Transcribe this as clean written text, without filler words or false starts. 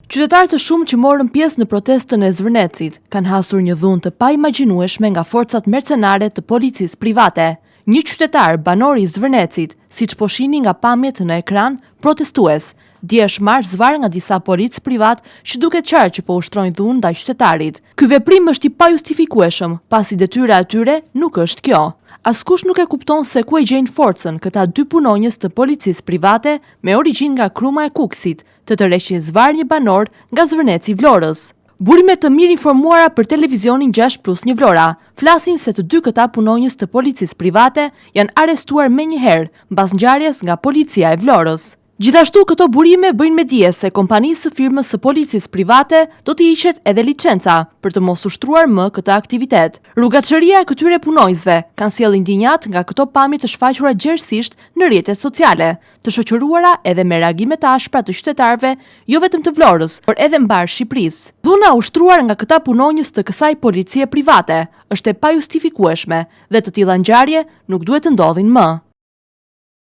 Qytetarë të shumë që morën pjesë në protestën e Zvërnecit kanë hasur një dhunë të paimagjinueshme nga forcat mercenare të policisë private. Një qytetar banor i Zvërnecit, siç po shihni nga pamjet në ekran, protestues, dje është marrë zvarr nga disa policë privat që duket qartë që po ushtrojnë dhunë ndaj qytetarit. Ky veprim është i pajustifikueshëm, pasi detyra e tyre nuk është kjo. Askush nuk e kupton se ku e gjejnë forcën këta dy punonjës të policisë private me origjinë nga Kruma e Kukësit, të tërheqin zvarr një banor nga Zvërneci i Vlorës. Burimet të mirë informuara për televizionin 6+1 Vlora flasin se të dy këta punonjës të policisë private janë arrestuar menjëherë mbas ngjarjes nga policia e Vlorës. Gjithashtu këto burime bëjnë me dije se kompanisë së firmës së policisë private do t'i hiqet edhe licenca për të mos ushtruar më këtë aktivitet. Rrugaçëria e këtyre punonjësve kanë sjellë indinjat nga këto pamje të shfaqura gjerësisht në rrjetet sociale, të shoqëruara edhe me reagime të ashpra të qytetarëve, jo vetëm të Vlorës, por edhe mbar Shqipërisë. Dhuna ushtruar nga këta punonjës të kësaj policie private është e pajustifikueshme dhe të tilla ngjarje nuk duhet të ndodhin më.